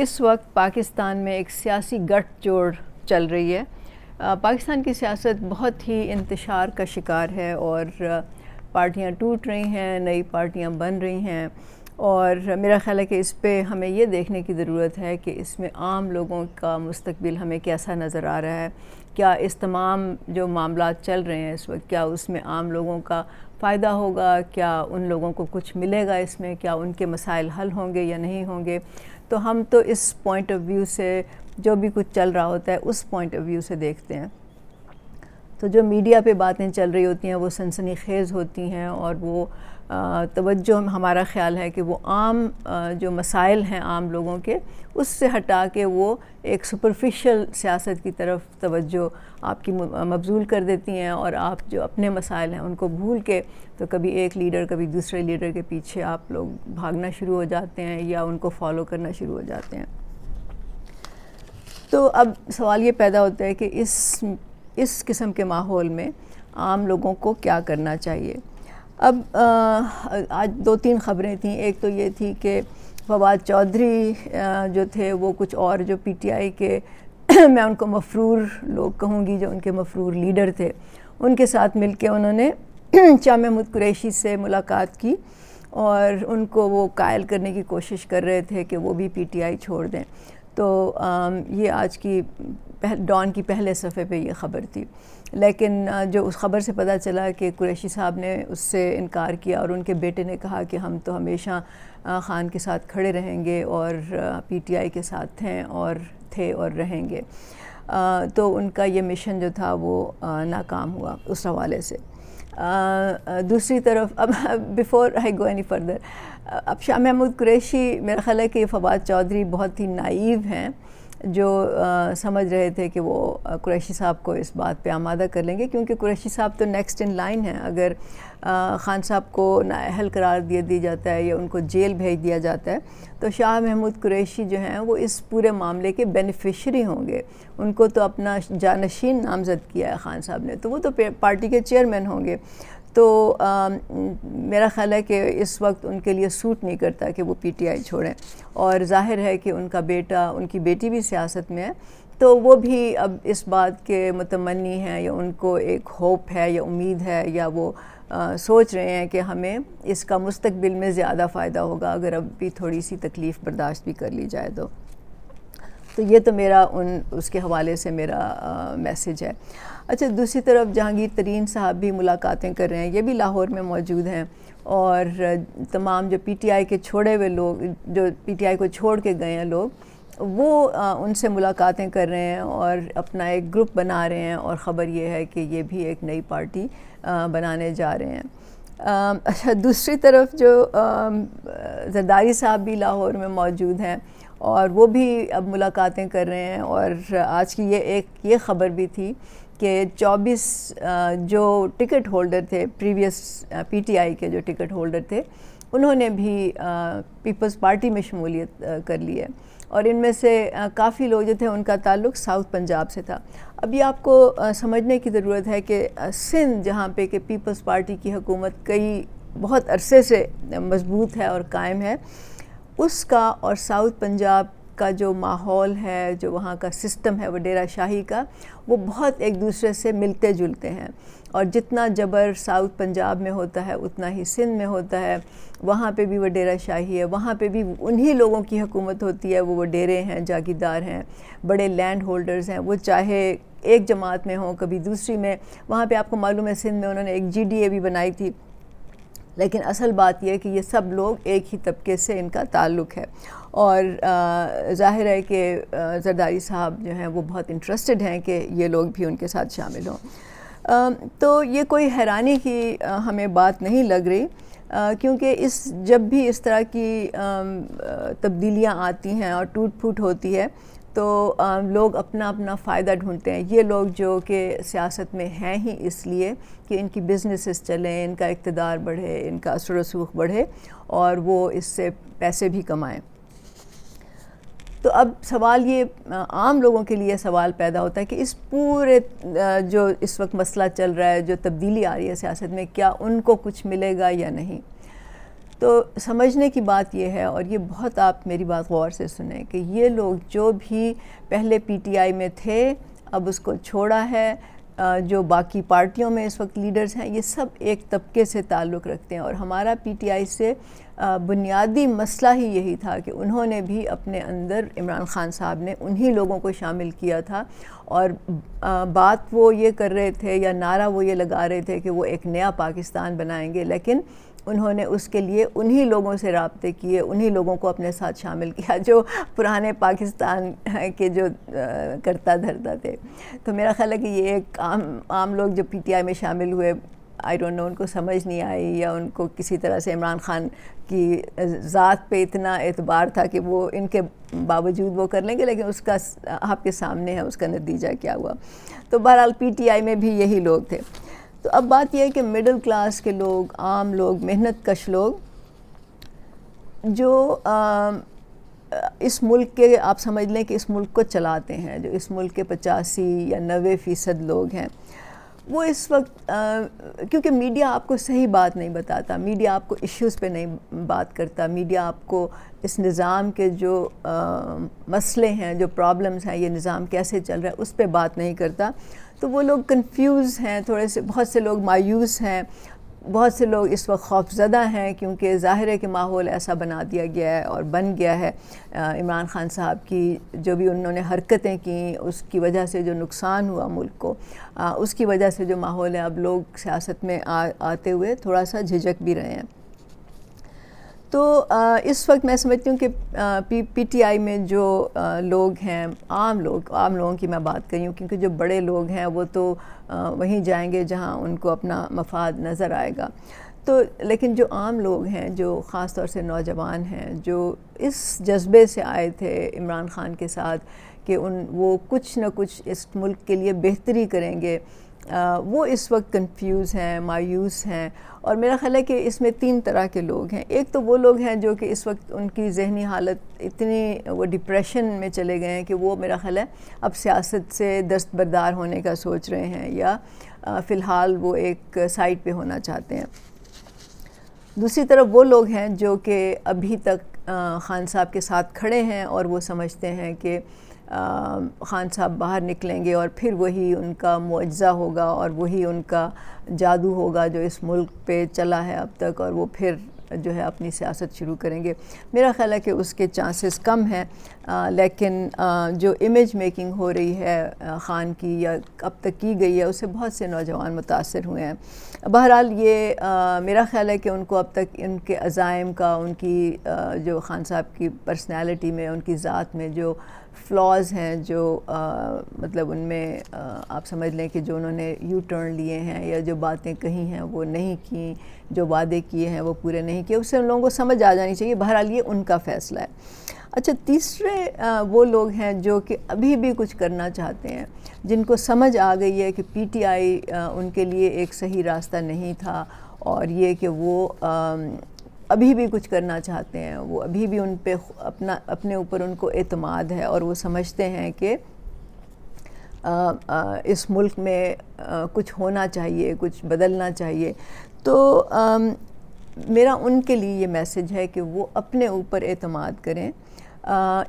اس وقت پاکستان میں ایک سیاسی گٹھ جوڑ چل رہی ہے۔ پاکستان کی سیاست بہت ہی انتشار کا شکار ہے اور پارٹیاں ٹوٹ رہی ہیں، نئی پارٹیاں بن رہی ہیں، اور میرا خیال ہے کہ اس پہ ہمیں یہ دیکھنے کی ضرورت ہے کہ اس میں عام لوگوں کا مستقبل ہمیں کیسا نظر آ رہا ہے۔ کیا اس تمام جو معاملات چل رہے ہیں اس وقت، کیا اس میں عام لوگوں کا فائدہ ہوگا؟ کیا ان لوگوں کو کچھ ملے گا اس میں؟ کیا ان کے مسائل حل ہوں گے یا نہیں ہوں گے؟ تو ہم تو اس پوائنٹ آف ویو سے جو بھی کچھ چل رہا ہوتا ہے اس پوائنٹ آف ویو سے دیکھتے ہیں۔ تو جو میڈیا پہ باتیں چل رہی ہوتی ہیں وہ سنسنی خیز ہوتی ہیں، اور وہ توجہ ہمارا خیال ہے کہ وہ عام جو مسائل ہیں عام لوگوں کے، اس سے ہٹا کے وہ ایک سپرفیشل سیاست کی طرف توجہ آپ کی مبذول کر دیتی ہیں، اور آپ جو اپنے مسائل ہیں ان کو بھول کے تو کبھی ایک لیڈر کبھی دوسرے لیڈر کے پیچھے آپ لوگ بھاگنا شروع ہو جاتے ہیں یا ان کو فالو کرنا شروع ہو جاتے ہیں۔ تو اب سوال یہ پیدا ہوتا ہے کہ اس قسم کے ماحول میں عام لوگوں کو کیا کرنا چاہیے۔ اب آج 2-3 خبریں تھیں۔ ایک تو یہ تھی کہ فواد چودھری جو تھے وہ کچھ اور جو پی ٹی آئی کے میں ان کو مفرور لوگ کہوں گی، جو ان کے مفرور لیڈر تھے، ان کے ساتھ مل کے انہوں نے شاہ محمود قریشی سے ملاقات کی اور ان کو وہ قائل کرنے کی کوشش کر رہے تھے کہ وہ بھی پی ٹی آئی چھوڑ دیں۔ تو یہ آج کی ڈان کی پہلے صفحے پہ یہ خبر تھی، لیکن جو اس خبر سے پتہ چلا کہ قریشی صاحب نے اس سے انکار کیا اور ان کے بیٹے نے کہا کہ ہم تو ہمیشہ خان کے ساتھ کھڑے رہیں گے اور پی ٹی آئی کے ساتھ تھے اور رہیں گے۔ تو ان کا یہ مشن جو تھا وہ ناکام ہوا اس حوالے سے۔ دوسری طرف اب before I go any further, اب شاہ محمود قریشی، میرا خیال ہے کہ فواد چودھری بہت ہی نائیو ہیں، جو سمجھ رہے تھے کہ وہ قریشی صاحب کو اس بات پہ آمادہ کر لیں گے، کیونکہ قریشی صاحب تو نیکسٹ ان لائن ہیں۔ اگر خان صاحب کو نااہل قرار دی جاتا ہے یا ان کو جیل بھیج دیا جاتا ہے تو شاہ محمود قریشی جو ہیں وہ اس پورے معاملے کے بینیفیشری ہوں گے۔ ان کو تو اپنا جانشین نامزد کیا ہے خان صاحب نے، تو وہ تو پارٹی کے چیئرمین ہوں گے۔ تو میرا خیال ہے کہ اس وقت ان کے لیے سوٹ نہیں کرتا کہ وہ پی ٹی آئی چھوڑیں، اور ظاہر ہے کہ ان کا بیٹا، ان کی بیٹی بھی سیاست میں ہے، تو وہ بھی اب اس بات کے متمنی ہیں یا ان کو ایک ہوپ ہے یا امید ہے یا وہ سوچ رہے ہیں کہ ہمیں اس کا مستقبل میں زیادہ فائدہ ہوگا اگر اب بھی تھوڑی سی تکلیف برداشت بھی کر لی جائے تو یہ تو میرا اس کے حوالے سے میرا میسیج ہے۔ اچھا، دوسری طرف جہانگیر ترین صاحب بھی ملاقاتیں کر رہے ہیں، یہ بھی لاہور میں موجود ہیں، اور تمام جو پی ٹی آئی کے چھوڑے ہوئے لوگ، جو پی ٹی آئی کو چھوڑ کے گئے ہیں لوگ، وہ ان سے ملاقاتیں کر رہے ہیں اور اپنا ایک گروپ بنا رہے ہیں، اور خبر یہ ہے کہ یہ بھی ایک نئی پارٹی بنانے جا رہے ہیں۔ اچھا، دوسری طرف جو زرداری صاحب بھی لاہور میں موجود ہیں اور وہ بھی اب ملاقاتیں کر رہے ہیں، اور آج کی یہ خبر بھی تھی کہ 24 جو ٹکٹ ہولڈر تھے، پریویس پی ٹی آئی کے جو ٹکٹ ہولڈر تھے، انہوں نے بھی پیپلز پارٹی میں شمولیت کر لی ہے، اور ان میں سے کافی لوگ جو تھے ان کا تعلق ساؤتھ پنجاب سے تھا۔ اب یہ آپ کو سمجھنے کی ضرورت ہے کہ سندھ، جہاں پہ کہ پیپلز پارٹی کی حکومت بہت عرصے سے مضبوط ہے اور قائم ہے، اس کا اور ساؤتھ پنجاب کا جو ماحول ہے، جو وہاں کا سسٹم ہے وڈیرہ شاہی کا، وہ بہت ایک دوسرے سے ملتے جلتے ہیں، اور جتنا جبر ساؤتھ پنجاب میں ہوتا ہے اتنا ہی سندھ میں ہوتا ہے۔ وہاں پہ بھی وڈیرہ شاہی ہے، وہاں پہ بھی انہی لوگوں کی حکومت ہوتی ہے، وہ وڈیرے ہیں، جاگیردار ہیں، بڑے لینڈ ہولڈرز ہیں، وہ چاہے ایک جماعت میں ہوں کبھی دوسری میں۔ وہاں پہ آپ کو معلوم ہے سندھ میں انہوں نے ایک جی ڈی اے بھی بنائی تھی، لیکن اصل بات یہ ہے کہ یہ سب لوگ ایک ہی طبقے سے ان کا تعلق ہے، اور ظاہر ہے کہ زرداری صاحب جو ہیں وہ بہت انٹرسٹڈ ہیں کہ یہ لوگ بھی ان کے ساتھ شامل ہوں۔ تو یہ کوئی حیرانی کی ہمیں بات نہیں لگ رہی، کیونکہ جب بھی اس طرح کی تبدیلیاں آتی ہیں اور ٹوٹ پھوٹ ہوتی ہے تو لوگ اپنا اپنا فائدہ ڈھونڈتے ہیں۔ یہ لوگ جو کہ سیاست میں ہیں ہی اس لیے کہ ان کی بزنسز چلیں، ان کا اقتدار بڑھے، ان کا اثر و رسوخ بڑھے، اور وہ اس سے پیسے بھی کمائیں۔ تو اب سوال یہ عام لوگوں کے لیے سوال پیدا ہوتا ہے کہ اس پورے جو اس وقت مسئلہ چل رہا ہے، جو تبدیلی آ رہی ہے سیاست میں، کیا ان کو کچھ ملے گا یا نہیں؟ تو سمجھنے کی بات یہ ہے، اور یہ بہت آپ میری بات غور سے سنیں، کہ یہ لوگ جو بھی پہلے پی ٹی آئی میں تھے اب اس کو چھوڑا ہے، جو باقی پارٹیوں میں اس وقت لیڈرز ہیں، یہ سب ایک طبقے سے تعلق رکھتے ہیں، اور ہمارا پی ٹی آئی سے بنیادی مسئلہ ہی یہی تھا کہ انہوں نے بھی اپنے اندر، عمران خان صاحب نے انہی لوگوں کو شامل کیا تھا، اور بات وہ یہ کر رہے تھے یا نعرہ وہ یہ لگا رہے تھے کہ وہ ایک نیا پاکستان بنائیں گے، لیکن انہوں نے اس کے لیے انہی لوگوں سے رابطے کیے، انہی لوگوں کو اپنے ساتھ شامل کیا جو پرانے پاکستان کے جو کرتا دھرتا تھے۔ تو میرا خیال ہے کہ یہ ایک عام لوگ جو پی ٹی آئی میں شامل ہوئے، آئی ڈونٹ نو، ان کو سمجھ نہیں آئی، یا ان کو کسی طرح سے عمران خان کی ذات پہ اتنا اعتبار تھا کہ وہ ان کے باوجود وہ کر لیں گے، لیکن اس کا آپ کے سامنے ہے اس کا نتیجہ کیا ہوا۔ تو بہرحال پی ٹی آئی میں بھی یہی لوگ تھے۔ تو اب بات یہ ہے کہ مڈل کلاس کے لوگ، عام لوگ، محنت کش لوگ، جو اس ملک کے، آپ سمجھ لیں کہ اس ملک کو چلاتے ہیں، جو اس ملک کے 85 یا 90% لوگ ہیں، وہ اس وقت کیونکہ میڈیا آپ کو صحیح بات نہیں بتاتا، میڈیا آپ کو ایشوز پہ نہیں بات کرتا، میڈیا آپ کو اس نظام کے جو مسئلے ہیں، جو پرابلمز ہیں، یہ نظام کیسے چل رہا ہے اس پہ بات نہیں کرتا، تو وہ لوگ کنفیوز ہیں تھوڑے سے، بہت سے لوگ مایوس ہیں، بہت سے لوگ اس وقت خوف زدہ ہیں، کیونکہ ظاہر ہے کہ ماحول ایسا بنا دیا گیا ہے اور بن گیا ہے۔ عمران خان صاحب کی جو بھی انہوں نے حرکتیں کیں، اس کی وجہ سے جو نقصان ہوا ملک کو، اس کی وجہ سے جو ماحول ہے، اب لوگ سیاست میں آتے ہوئے تھوڑا سا جھجک بھی رہے ہیں۔ تو اس وقت میں سمجھتی ہوں کہ پی ٹی آئی میں جو لوگ ہیں، عام لوگوں کی میں بات کری ہوں، کیونکہ جو بڑے لوگ ہیں وہ تو وہیں جائیں گے جہاں ان کو اپنا مفاد نظر آئے گا، تو لیکن جو عام لوگ ہیں، جو خاص طور سے نوجوان ہیں، جو اس جذبے سے آئے تھے عمران خان کے ساتھ کہ وہ کچھ نہ کچھ اس ملک کے لیے بہتری کریں گے، وہ اس وقت کنفیوز ہیں، مایوس ہیں، اور میرا خیال ہے کہ اس میں 3 طرح کے لوگ ہیں۔ ایک تو وہ لوگ ہیں جو کہ اس وقت ان کی ذہنی حالت اتنی، وہ ڈپریشن میں چلے گئے ہیں کہ وہ میرا خیال ہے اب سیاست سے دستبردار ہونے کا سوچ رہے ہیں، یا فی الحال وہ ایک سائڈ پہ ہونا چاہتے ہیں۔ دوسری طرف وہ لوگ ہیں جو کہ ابھی تک خان صاحب کے ساتھ کھڑے ہیں، اور وہ سمجھتے ہیں کہ خان صاحب باہر نکلیں گے اور پھر وہی ان کا معجزہ ہوگا، اور وہی ان کا جادو ہوگا جو اس ملک پہ چلا ہے اب تک، اور وہ پھر جو ہے اپنی سیاست شروع کریں گے۔ میرا خیال ہے کہ اس کے چانسز کم ہیں، لیکن جو امیج میکنگ ہو رہی ہے خان کی، یا اب تک کی گئی ہے، اس سے بہت سے نوجوان متاثر ہوئے ہیں۔ بہرحال یہ میرا خیال ہے کہ ان کو اب تک ان کے عزائم کا، ان کی جو خان صاحب کی پرسنالٹی میں، ان کی ذات میں جو فلاز ہیں، جو مطلب ان میں آپ سمجھ لیں کہ جو انہوں نے یو ٹرن لیے ہیں، یا جو باتیں کہی ہیں وہ نہیں کیں، جو وعدے کیے ہیں وہ پورے نہیں کیے، اس سے ان لوگوں کو سمجھ آ جانی چاہیے۔ بہرحال یہ ان کا فیصلہ ہے۔ اچھا، تیسرے وہ لوگ ہیں جو کہ ابھی بھی کچھ کرنا چاہتے ہیں، جن کو سمجھ آ گئی ہے کہ پی ٹی آئی ان کے لیے ایک صحیح راستہ نہیں تھا، اور یہ کہ وہ ابھی بھی کچھ کرنا چاہتے ہیں، وہ ابھی بھی ان پہ اپنے اوپر ان کو اعتماد ہے، اور وہ سمجھتے ہیں کہ اس ملک میں کچھ ہونا چاہیے، کچھ بدلنا چاہیے۔ تو میرا ان کے لیے یہ میسج ہے کہ وہ اپنے اوپر اعتماد کریں،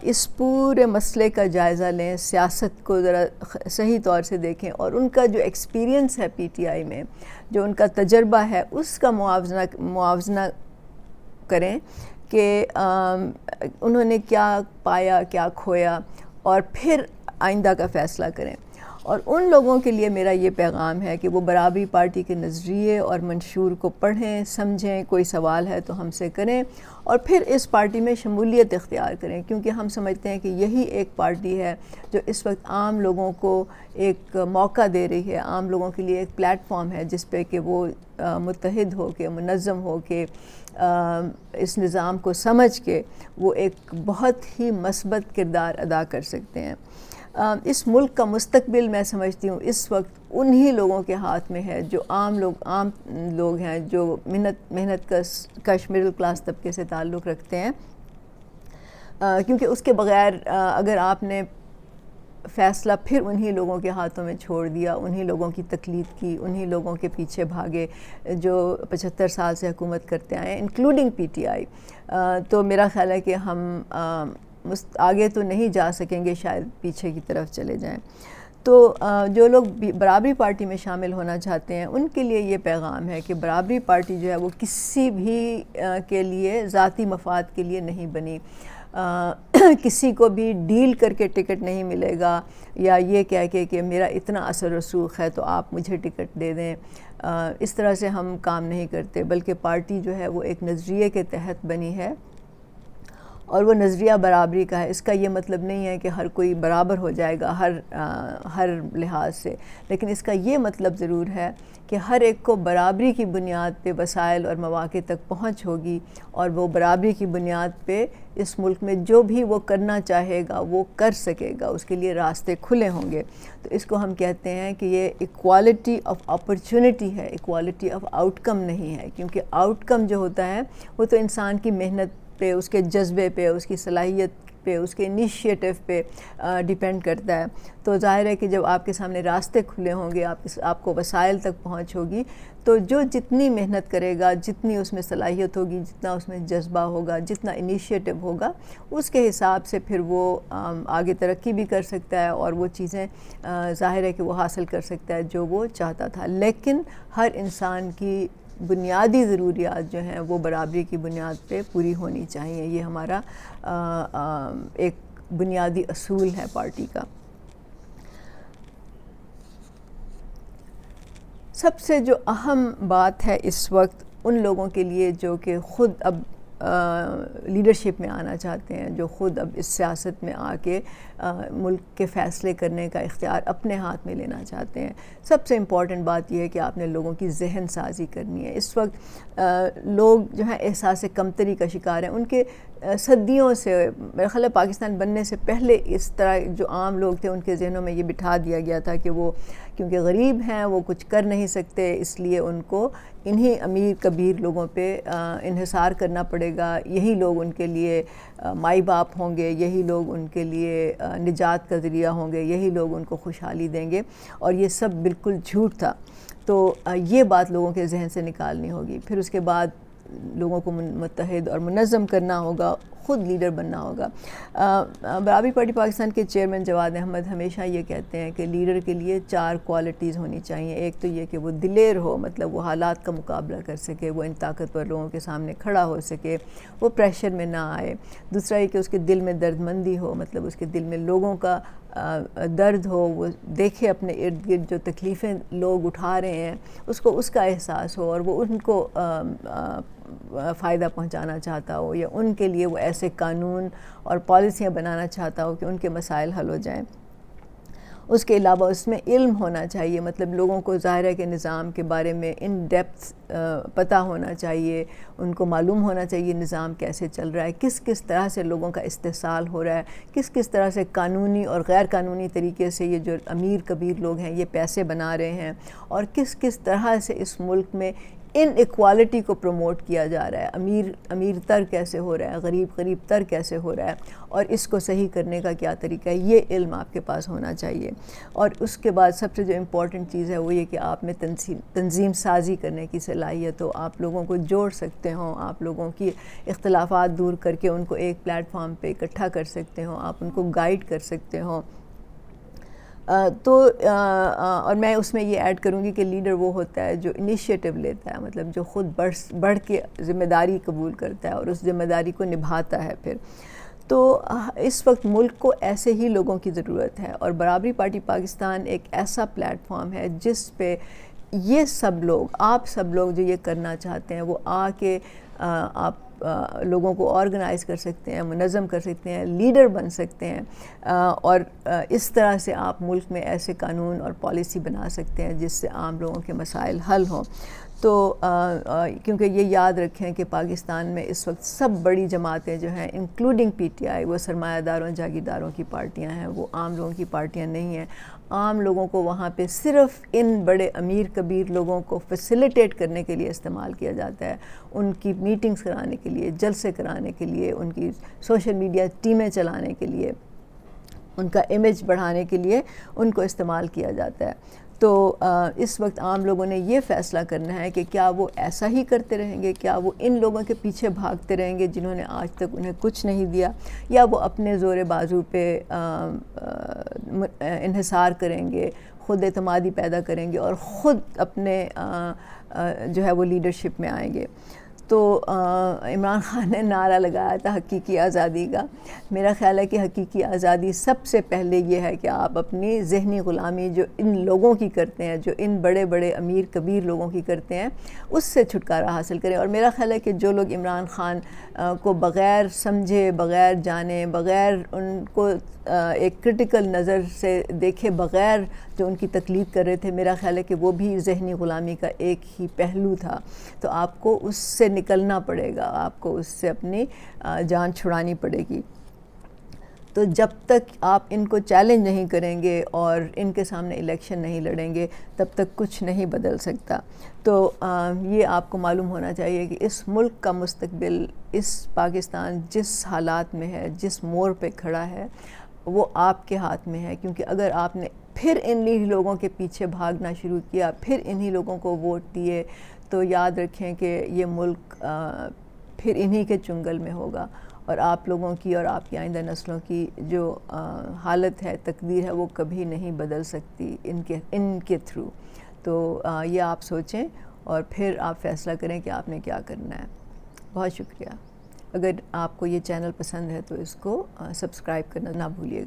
اس پورے مسئلے کا جائزہ لیں، سیاست کو ذرا صحیح طور سے دیکھیں، اور ان کا جو ایکسپیرینس ہے پی ٹی آئی میں، جو ان کا تجربہ ہے، اس کا موازنہ کریں کہ انہوں نے کیا پایا، کیا کھویا، اور پھر آئندہ کا فیصلہ کریں۔ اور ان لوگوں کے لیے میرا یہ پیغام ہے کہ وہ برابری پارٹی کے نظریے اور منشور کو پڑھیں، سمجھیں، کوئی سوال ہے تو ہم سے کریں، اور پھر اس پارٹی میں شمولیت اختیار کریں، کیونکہ ہم سمجھتے ہیں کہ یہی ایک پارٹی ہے جو اس وقت عام لوگوں کو ایک موقع دے رہی ہے، عام لوگوں کے لیے ایک پلیٹ فارم ہے جس پہ کہ وہ متحد ہو کے، منظم ہو کے، اس نظام کو سمجھ کے وہ ایک بہت ہی مثبت کردار ادا کر سکتے ہیں۔ اس ملک کا مستقبل میں سمجھتی ہوں اس وقت انہی لوگوں کے ہاتھ میں ہے جو عام لوگ ہیں، جو محنت کش مڈل کلاس طبقے سے تعلق رکھتے ہیں، کیونکہ اس کے بغیر اگر آپ نے فیصلہ پھر انہی لوگوں کے ہاتھوں میں چھوڑ دیا، انہی لوگوں کی تقلید کی، انہی لوگوں کے پیچھے بھاگے جو 75 سال سے حکومت کرتے آئے ہیں انکلوڈنگ پی ٹی آئی. تو میرا خیال ہے کہ ہم آگے تو نہیں جا سکیں گے، شاید پیچھے کی طرف چلے جائیں. تو جو لوگ برابری پارٹی میں شامل ہونا چاہتے ہیں ان کے لیے یہ پیغام ہے کہ برابری پارٹی جو ہے وہ کسی بھی کے لیے ذاتی مفاد کے لیے نہیں بنی. کسی کو بھی ڈیل کر کے ٹکٹ نہیں ملے گا یا یہ کہہ کے کہ میرا اتنا اثر رسوخ ہے تو آپ مجھے ٹکٹ دے دیں. اس طرح سے ہم کام نہیں کرتے، بلکہ پارٹی جو ہے وہ ایک نظریے کے تحت بنی ہے اور وہ نظریہ برابری کا ہے. اس کا یہ مطلب نہیں ہے کہ ہر کوئی برابر ہو جائے گا ہر لحاظ سے، لیکن اس کا یہ مطلب ضرور ہے کہ ہر ایک کو برابری کی بنیاد پہ وسائل اور مواقع تک پہنچ ہوگی، اور وہ برابری کی بنیاد پہ اس ملک میں جو بھی وہ کرنا چاہے گا وہ کر سکے گا، اس کے لیے راستے کھلے ہوں گے. تو اس کو ہم کہتے ہیں کہ یہ ایکوالٹی آف اپرچونٹی ہے، ایکوالٹی آف آؤٹ کم نہیں ہے، کیونکہ آؤٹ کم جو ہوتا ہے وہ تو انسان کی محنت پہ، اس کے جذبے پہ، اس کی صلاحیت پہ، اس کے انیشیٹو پہ ڈیپینڈ کرتا ہے. تو ظاہر ہے کہ جب آپ کے سامنے راستے کھلے ہوں گے، آپ کو وسائل تک پہنچ ہوگی، تو جو جتنی محنت کرے گا، جتنی اس میں صلاحیت ہوگی، جتنا اس میں جذبہ ہوگا، جتنا انیشیٹو ہوگا، اس کے حساب سے پھر وہ آگے ترقی بھی کر سکتا ہے اور وہ چیزیں ظاہر ہے کہ وہ حاصل کر سکتا ہے جو وہ چاہتا تھا. لیکن ہر انسان کی بنیادی ضروریات جو ہیں وہ برابری کی بنیاد پہ پوری ہونی چاہیے. یہ ہمارا ایک بنیادی اصول ہے پارٹی کا. سب سے جو اہم بات ہے اس وقت ان لوگوں کے لیے جو کہ خود اب لیڈرشپ میں آنا چاہتے ہیں، جو خود اب اس سیاست میں آ کے ملک کے فیصلے کرنے کا اختیار اپنے ہاتھ میں لینا چاہتے ہیں، سب سے امپورٹنٹ بات یہ ہے کہ آپ نے لوگوں کی ذہن سازی کرنی ہے. اس وقت لوگ جو ہیں احساس کمتری کا شکار ہیں. ان کے صدیوں سے، میرا خیال ہے پاکستان بننے سے پہلے اس طرح جو عام لوگ تھے ان کے ذہنوں میں یہ بٹھا دیا گیا تھا کہ وہ کیونکہ غریب ہیں وہ کچھ کر نہیں سکتے، اس لیے ان کو انہی امیر کبیر لوگوں پہ انحصار کرنا پڑے گا، یہی لوگ ان کے لیے مائی باپ ہوں گے، یہی لوگ ان کے لیے نجات کا ذریعہ ہوں گے، یہی لوگ ان کو خوشحالی دیں گے، اور یہ سب بالکل جھوٹ تھا. تو یہ بات لوگوں کے ذہن سے نکالنی ہوگی. پھر اس کے بعد لوگوں کو متحد اور منظم کرنا ہوگا، خود لیڈر بننا ہوگا. برابری پارٹی پاکستان کے چیئرمین جواد احمد ہمیشہ یہ کہتے ہیں کہ لیڈر کے لیے 4 کوالٹیز ہونی چاہیے. ایک تو یہ کہ وہ دلیر ہو، مطلب وہ حالات کا مقابلہ کر سکے، وہ ان طاقتور لوگوں کے سامنے کھڑا ہو سکے، وہ پریشر میں نہ آئے. دوسرا یہ کہ اس کے دل میں درد مندی ہو، مطلب اس کے دل میں لوگوں کا درد ہو، وہ دیکھے اپنے ارد گرد جو تکلیفیں لوگ اٹھا رہے ہیں اس کا احساس ہو، اور وہ ان کو فائدہ پہنچانا چاہتا ہو، یا ان کے لیے وہ ایسے قانون اور پالیسیاں بنانا چاہتا ہو کہ ان کے مسائل حل ہو جائیں. اس کے علاوہ اس میں علم ہونا چاہیے، مطلب لوگوں کو ظاہر ہے کہ نظام کے بارے میں ان ڈیپتھ پتہ ہونا چاہیے، ان کو معلوم ہونا چاہیے نظام کیسے چل رہا ہے، کس طرح سے لوگوں کا استحصال ہو رہا ہے، کس طرح سے قانونی اور غیر قانونی طریقے سے یہ جو امیر کبیر لوگ ہیں یہ پیسے بنا رہے ہیں، اور کس طرح سے اس ملک میں ان ایکوالٹی کو پروموٹ کیا جا رہا ہے، امیر تر کیسے ہو رہا ہے، غریب تر کیسے ہو رہا ہے، اور اس کو صحیح کرنے کا کیا طریقہ ہے. یہ علم آپ کے پاس ہونا چاہیے. اور اس کے بعد سب سے جو امپورٹنٹ چیز ہے وہ یہ کہ آپ میں تنظیم سازی کرنے کی صلاحیت ہو، آپ لوگوں کو جوڑ سکتے ہوں، آپ لوگوں کی اختلافات دور کر کے ان کو ایک پلیٹ فارم پہ اکٹھا کر سکتے ہوں، آپ ان کو گائیڈ کر سکتے ہوں. اور میں اس میں یہ ایڈ کروں گی کہ لیڈر وہ ہوتا ہے جو انیشیٹو لیتا ہے، مطلب جو خود بڑھ کے ذمہ داری قبول کرتا ہے اور اس ذمہ داری کو نبھاتا ہے. پھر تو اس وقت ملک کو ایسے ہی لوگوں کی ضرورت ہے، اور برابری پارٹی پاکستان ایک ایسا پلیٹ فارم ہے جس پہ یہ سب لوگ، آپ سب لوگ جو یہ کرنا چاہتے ہیں وہ آ کے آپ لوگوں کو آرگنائز کر سکتے ہیں، منظم کر سکتے ہیں، لیڈر بن سکتے ہیں، اور اس طرح سے آپ ملک میں ایسے قانون اور پالیسی بنا سکتے ہیں جس سے عام لوگوں کے مسائل حل ہوں. تو کیونکہ یہ یاد رکھیں کہ پاکستان میں اس وقت سب بڑی جماعتیں جو ہیں انکلوڈنگ پی ٹی آئی، وہ سرمایہ داروں جاگیرداروں کی پارٹیاں ہیں، وہ عام لوگوں کی پارٹیاں نہیں ہیں. عام لوگوں کو وہاں پہ صرف ان بڑے امیر کبیر لوگوں کو فیسیلیٹیٹ کرنے کے لیے استعمال کیا جاتا ہے، ان کی میٹنگز کرانے کے لیے، جلسے کرانے کے لیے، ان کی سوشل میڈیا ٹیمیں چلانے کے لیے. ان کا امیج بڑھانے کے لیے ان کو استعمال کیا جاتا ہے. تو اس وقت عام لوگوں نے یہ فیصلہ کرنا ہے کہ کیا وہ ایسا ہی کرتے رہیں گے, کیا وہ ان لوگوں کے پیچھے بھاگتے رہیں گے جنہوں نے آج تک انہیں کچھ نہیں دیا, یا وہ اپنے زور بازو پہ انحصار کریں گے, خود اعتمادی پیدا کریں گے اور خود اپنے جو ہے وہ لیڈرشپ میں آئیں گے. تو عمران خان نے نعرہ لگایا تھا حقیقی آزادی کا. میرا خیال ہے کہ حقیقی آزادی سب سے پہلے یہ ہے کہ آپ اپنی ذہنی غلامی جو ان لوگوں کی کرتے ہیں, جو ان بڑے بڑے امیر کبیر لوگوں کی کرتے ہیں, اس سے چھٹکارا حاصل کریں. اور میرا خیال ہے کہ جو لوگ عمران خان کو بغیر سمجھے, بغیر جانے, بغیر ان کو ایک کرٹیکل نظر سے دیکھے بغیر جو ان کی تقلید کر رہے تھے, میرا خیال ہے کہ وہ بھی ذہنی غلامی کا ایک ہی پہلو تھا. تو آپ کو اس سے نکلنا پڑے گا, آپ کو اس سے اپنی جان چھڑانی پڑے گی. تو جب تک آپ ان کو چیلنج نہیں کریں گے اور ان کے سامنے الیکشن نہیں لڑیں گے, تب تک کچھ نہیں بدل سکتا. تو یہ آپ کو معلوم ہونا چاہیے کہ اس ملک کا مستقبل, اس پاکستان جس حالات میں ہے, جس موڑ پہ کھڑا ہے, وہ آپ کے ہاتھ میں ہے. کیونکہ اگر آپ نے پھر انہی لوگوں کے پیچھے بھاگنا شروع کیا, پھر انہی لوگوں کو ووٹ دیے, تو یاد رکھیں کہ یہ ملک پھر انہی کے چنگل میں ہوگا, اور آپ لوگوں کی اور آپ کی آئندہ نسلوں کی جو حالت ہے, تقدیر ہے, وہ کبھی نہیں بدل سکتی ان کے تھرو. تو یہ آپ سوچیں اور پھر آپ فیصلہ کریں کہ آپ نے کیا کرنا ہے. بہت شکریہ. اگر آپ کو یہ چینل پسند ہے تو اس کو سبسکرائب کرنا نہ بھولیے گا.